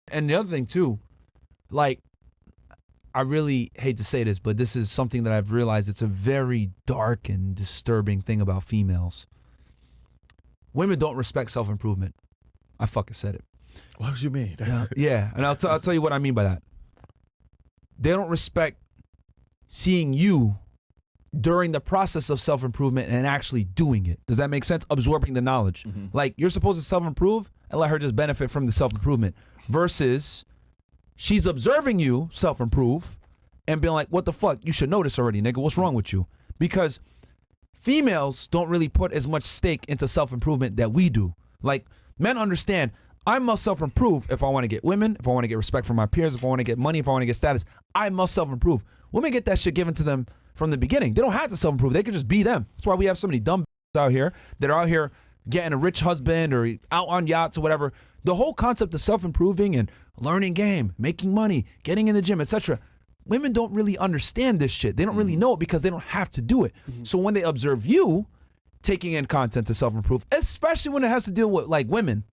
And the other thing too, like, I really hate to say this, but this is something that I've realized it's a very dark and disturbing thing about females. Women don't respect self-improvement. I fucking said it. What do you mean? Yeah, and I'll tell you what I mean by that. They don't respect seeing you during the process of self-improvement and actually doing it. Does that make sense? Absorbing the knowledge. Like, you're supposed to self-improve and let her just benefit from the self-improvement versus she's observing you self-improve and being like, what the fuck? You should know this already, nigga. What's wrong with you? Because females don't really put as much stake into self-improvement that we do. Like, men understand, I must self-improve if I want to get women, if I want to get respect from my peers, if I want to get money, if I want to get status. I must self-improve. Women get that shit given to them from the beginning. They don't have to self-improve. They could just be them. That's why we have so many dumb out here that are out here getting a rich husband or out on yachts or whatever. The whole concept of self-improving and learning game, making money, getting in the gym, etc. Women don't really understand this shit. They don't really know it because they don't have to do it. So when they observe you taking in content to self-improve, especially when it has to deal with like women,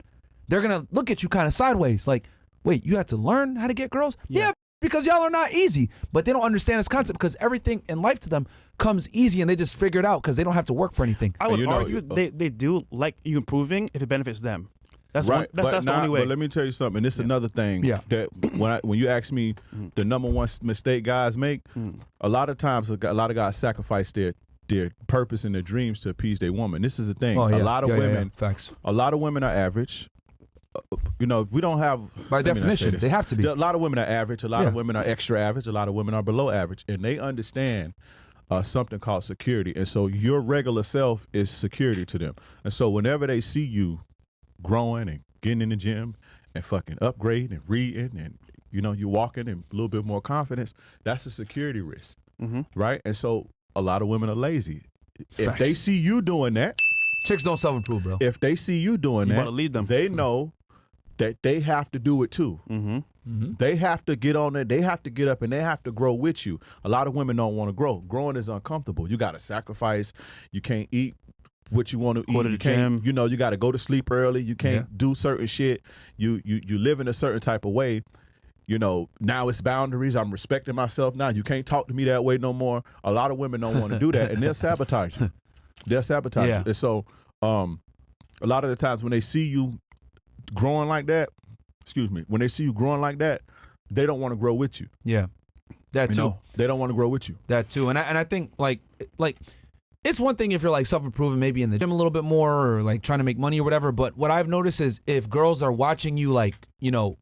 they're gonna look at you kind of sideways like, wait, you had to learn how to get girls? Yeah, because y'all are not easy. But they don't understand this concept because everything in life to them comes easy and they just figure it out because they don't have to work for anything. I would argue they do like you improving if it benefits them. That's right. That's the only way. But let me tell you something. This is another thing that when you ask me the number one mistake guys make, a lot of times a lot of guys sacrifice their purpose and their dreams to appease their woman. This is the thing. A lot of women, Facts. A lot of women are average. You know, we don't have, by definition, they have to be. A lot of women are average. A lot of women are extra average. A lot of women are below average, and they understand something called security. And so your regular self is security to them. And so whenever they see you growing and getting in the gym and fucking upgrading and reading and, you know, you're walking and a little bit more confidence, that's a security risk, right? And so a lot of women are lazy. If they see you doing that, chicks don't self-improve, bro. If they see you doing that, want to lead them. They know that they have to do it too. They have to get on it. They have to get up and they have to grow with you. A lot of women don't want to grow. Growing is uncomfortable. You got to sacrifice. You can't eat what you want to eat. Go to the gym. You know, you got to go to sleep early. You can't do certain shit. You live in a certain type of way. You know, now it's boundaries. I'm respecting myself now. You can't talk to me that way no more. A lot of women don't want to do that, and they'll sabotage you. They'll sabotage you. And so a lot of the times when they see you growing like that, when they see you growing like that, they don't want to grow with you. Yeah. That too. You know, they don't want to grow with you. That too. And I think like it's one thing if you're like self-improving maybe in the gym a little bit more or like trying to make money or whatever, but what I've noticed is if girls are watching you like, you know,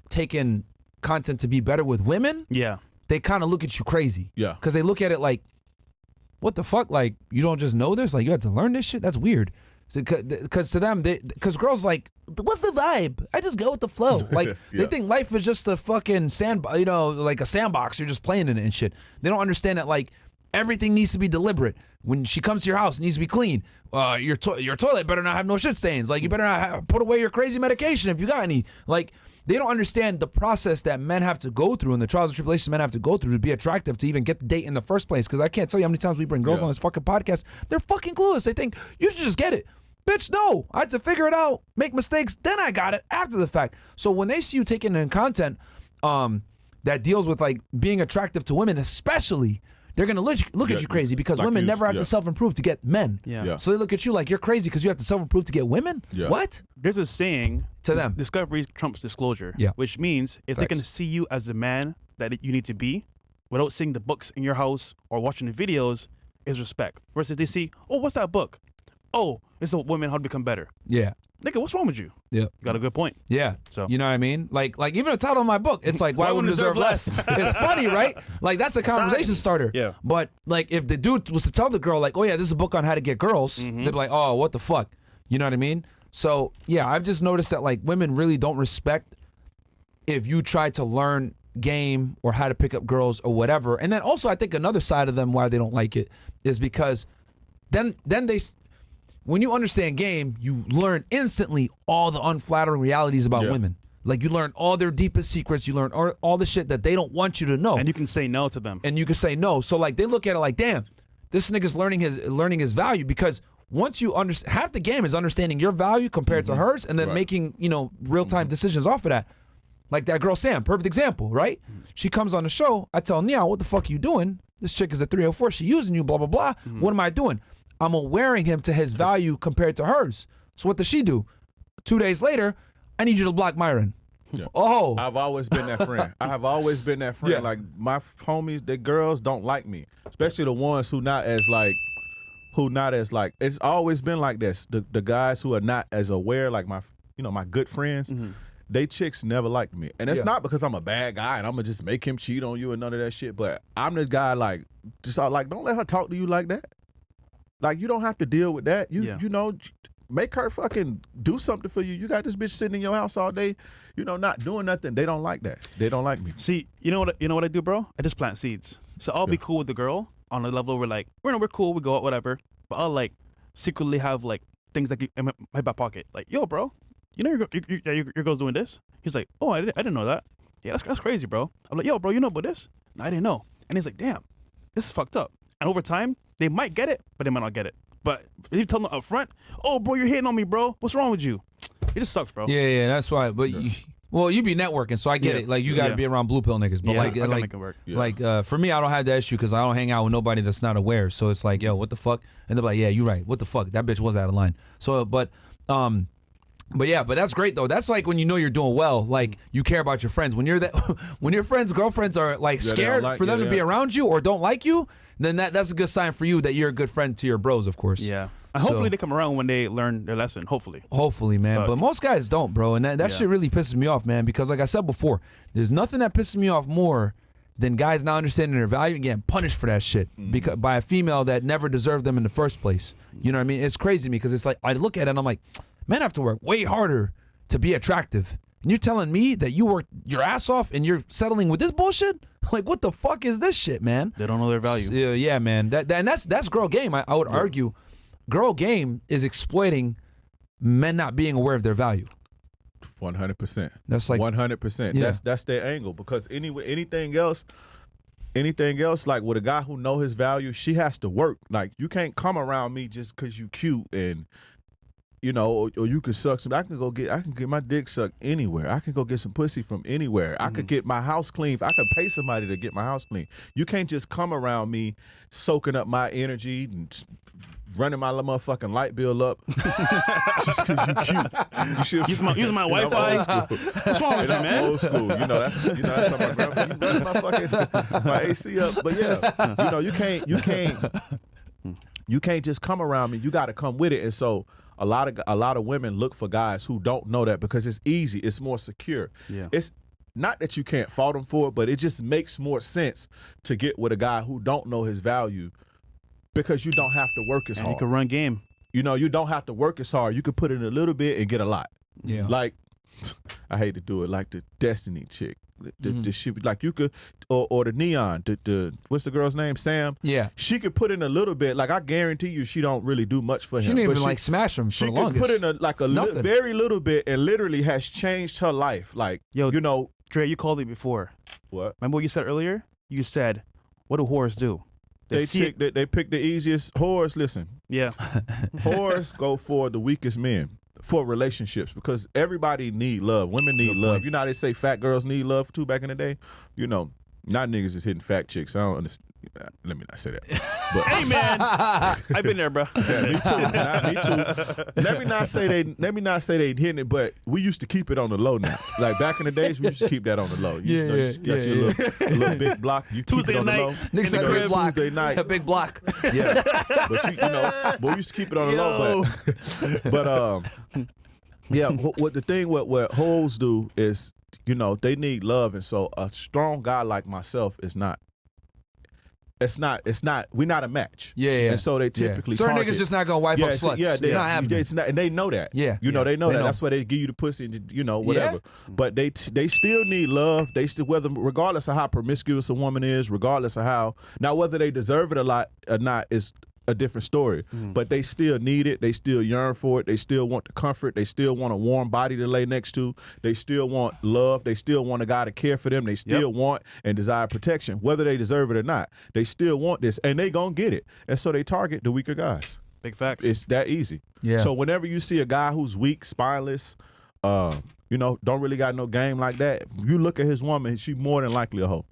taking content to be better with women, they kind of look at you crazy. Yeah. Because they look at it like, what the fuck? Like, you don't just know this? Like, you had to learn this shit? That's weird. Because to them, because girls like, what's the vibe? I just go with the flow. Like, they think life is just a fucking you know, like a sandbox. You're just playing in it and shit. They don't understand that, like, everything needs to be deliberate. When she comes to your house, it needs to be clean. Your toilet better not have no shit stains. Like, you better not put away your crazy medication if you got any. Like, they don't understand the process that men have to go through and the trials and tribulations men have to go through to be attractive to even get the date in the first place. Because I can't tell you how many times we bring girls on this fucking podcast. They're fucking clueless. They think, you should just get it. Bitch, no. I had to figure it out, make mistakes, then I got it after the fact. So when they see you taking in content that deals with like being attractive to women especially, they're going to look at you crazy because like women never have to self-improve to get men. So they look at you like you're crazy because you have to self-improve to get women? What? There's a saying to them. Discovery trumps disclosure. Which means if they can see you as the man that you need to be without seeing the books in your house or watching the videos is respect. Versus they see, oh, what's that book? Oh, it's a woman how to become better. Yeah. Nigga, what's wrong with you? Yeah. Got a good point. Yeah. So you know what I mean? Like even the title of my book, it's like, why women deserve less? It's funny, right? Like that's a conversation starter. Yeah. But like if the dude was to tell the girl, like, oh yeah, this is a book on how to get girls, they'd be like, oh, what the fuck? You know what I mean? So yeah, I've just noticed that like women really don't respect if you try to learn game or how to pick up girls or whatever. And then also I think another side of them why they don't like it is because then they, when you understand game, you learn instantly all the unflattering realities about women. Like you learn all their deepest secrets. You learn all the shit that they don't want you to know. And you can say no to them. And you can say no. So like they look at it like, damn, this nigga's learning his value because once you understand, half the game is understanding your value compared to hers and then making, you know, real-time decisions off of that. Like that girl Sam, perfect example, right? She comes on the show. I tell Neon, what the fuck are you doing? This chick is a 304. She using you, blah, blah, blah. What am I doing? I'm awareing him to his value compared to hers. So what does she do? 2 days later, I need you to block Myron. Yeah. Oh. I've always been that friend. I have always been that friend. Yeah. Like my homies, the girls don't like me, especially the ones who not as like. It's always been like this. The guys who are not as aware, like my good friends, they chicks never liked me. And it's not because I'm a bad guy and I'm gonna just make him cheat on you and none of that shit. But I'm the guy like, don't let her talk to you like that. Like you don't have to deal with that. You know, make her fucking do something for you. You got this bitch sitting in your house all day, not doing nothing. They don't like that. They don't like me. See, you know what I do, bro? I just plant seeds. So I'll be cool with the girl on a level where like we're cool, we go out, whatever. But I'll like secretly have like things like in my back pocket, like, yo, bro, you know your girl's doing this. He's like, oh, I didn't know that. Yeah, that's crazy, bro. I'm like, yo, bro, you know about this? No, I didn't know. And he's like, damn, this is fucked up. And over time, they might get it, but they might not get it. But if you tell them up front, oh, bro, you're hitting on me, bro. What's wrong with you? It just sucks, bro. Yeah, that's why. But you be networking, so I get it. Like you got to be around blue pill niggas. But I gotta make it work. Like for me, I don't have that issue because I don't hang out with nobody that's not aware. So it's like, yo, what the fuck? And they're like, yeah, you're right. What the fuck? That bitch was out of line. So, but that's great though. That's like when you know you're doing well. Like you care about your friends. When you're when your friends' girlfriends are like scared for them to be around you or don't like you, then that's a good sign for you that you're a good friend to your bros, of course. Yeah. And hopefully they come around when they learn their lesson. Hopefully, man. But most guys don't, bro. And that shit really pisses me off, man. Because like I said before, there's nothing that pisses me off more than guys not understanding their value and getting punished for that shit because by a female that never deserved them in the first place. You know what I mean? It's crazy to me because it's like I look at it and I'm like, men have to work way harder to be attractive. And you're telling me that you work your ass off and you're settling with this bullshit? Like, what the fuck is this shit, man? They don't know their value. Yeah, man. That's girl game. I would argue. Girl game is exploiting men not being aware of their value. 100%. That's like 100%. Yeah. That's their angle because anything else, like with a guy who know his value, she has to work. Like you can't come around me just because you cute and or you could suck some. I can get my dick sucked anywhere. I can go get some pussy from anywhere. I could get my house clean. I could pay somebody to get my house clean. You can't just come around me soaking up my energy and running my motherfucking light bill up just because you cute. Using my Wi-Fi. What's wrong with you, man? Old school. That's how my grandpa. My AC up. But yeah, you can't just come around me. You got to come with it. And so a lot of women look for guys who don't know that because it's easy. It's more secure. Yeah. It's not that you can't fault him for it, but it just makes more sense to get with a guy who don't know his value. Because you don't have to work as hard. You can run game. You don't have to work as hard. You can put in a little bit and get a lot. Yeah. Like, I hate to do it, like the Destiny chick. The shit, like you could, or the Neon, the what's the girl's name? Sam. Yeah. She could put in a little bit. Like I guarantee you, she don't really do much for him. She didn't even like smash him for the longest. She could put in very little bit and literally has changed her life. Like, Dre, you called me before. What? Remember what you said earlier? You said, what do whores do? They pick the easiest whores. Listen, yeah, whores go for the weakest men for relationships because everybody need love. Women need love. You know how they say fat girls need love too back in the day? Not niggas is hitting fat chicks. I don't understand. Let me not say that. But, hey man, I've been there, bro. Yeah, me too. Let me not say they hitting it, but we used to keep it on the low now. Like back in the days, we used to keep that on the low. You got your little big block. You keep Tuesday it on night, the low. Niggas like big block. Tuesday night. A big block. Yeah, but we used to keep it on the low. But yeah. What the thing what hoes do is they need love, and so a strong guy like myself is not. It's not. We're not a match. Yeah. And so they typically certain target. Niggas just not gonna wipe up sluts. Yeah, it's not happening. And they know that. Yeah. They know that. That's why they give you the pussy and whatever. Yeah. But they still need love. They still regardless of how promiscuous a woman is, regardless of how now whether they deserve it a lot or not is a different story. But they still need it. They still yearn for it. They still want the comfort. They still want a warm body to lay next to. They still want love. They still want a guy to care for them. They still want and desire protection, whether they deserve it or not. They still want this, and they gonna get it. And so they target the weaker guys. Big facts. It's that easy. Yeah. So whenever you see a guy who's weak, spineless, don't really got no game like that. If you look at his woman, she more than likely a hoe.